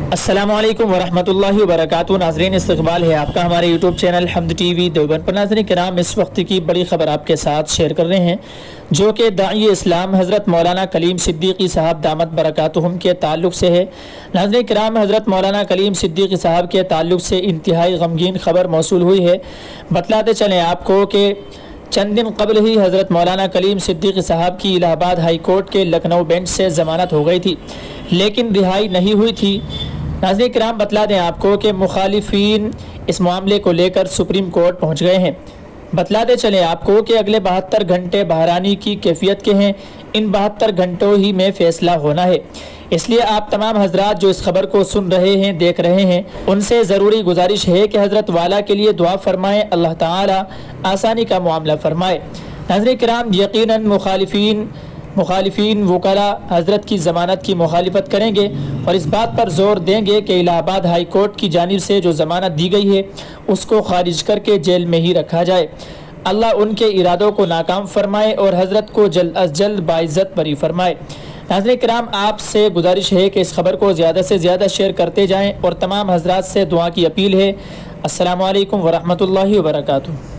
अस्सलामु अलैकुम वरहमतुल्लाहि वबरकातुहू। नाज़रीन, इस्तक़बाल है आपका हमारे यूट्यूब चैनल हमद टीवी देवबंद पर। नाज़रीन किराम, इस वक्त की बड़ी ख़बर आपके साथ शेयर कर रहे हैं, जो कि दाई इस्लाम हज़रत मौलाना कलीम सिद्दीकी साहब दामत बरकातुहुम के ताल्लुक़ से है। नाज़रीन किराम, हज़रत मौलाना कलीम सिद्दीकी साहब के ताल्लुक़ से इंतहाई गमगीन ख़बर मौसूल हुई है। बतलाते चलें आपको कि चंद दिन कबल ही हज़रत मौलाना कलीम सिद्दीकी साहब की इलाहाबाद हाई कोर्ट के लखनऊ बेंच से ज़मानत हो गई थी, लेकिन रिहाई नहीं हुई थी। नाज़रीन किराम, बतला दें आपको कि मुखालिफिन इस मामले को लेकर सुप्रीम कोर्ट पहुंच गए हैं। बतलाते चलें आपको कि अगले 72 घंटे बहरानी की कैफियत के हैं। इन 72 घंटों ही में फ़ैसला होना है। इसलिए आप तमाम हजरात जो इस खबर को सुन रहे हैं, देख रहे हैं, उनसे ज़रूरी गुजारिश है कि हज़रत वाला के लिए दुआ फरमाएँ, अल्लाह ताला आसानी का मामला फरमाए। नाज़रीन किराम, यकीनन मुखालिफिन वकला हज़रत की ज़मानत की मुखालिफत करेंगे और इस बात पर ज़ोर देंगे कि इलाहाबाद हाई कोर्ट की जानिब से जो ज़मानत दी गई है उसको खारिज करके जेल में ही रखा जाए। अल्लाह उनके इरादों को नाकाम फरमाए और हज़रत को जल्द अज जल्द बाइज़्ज़त बरी फरमाए। नाज़रीन किराम, आपसे गुजारिश है कि इस खबर को ज़्यादा से ज़्यादा शेयर करते जाएँ और तमाम हज़रात से दुआ की अपील है। अस्सलामु अलैकुम वरहमतुल्लाहि वबरकातुहू।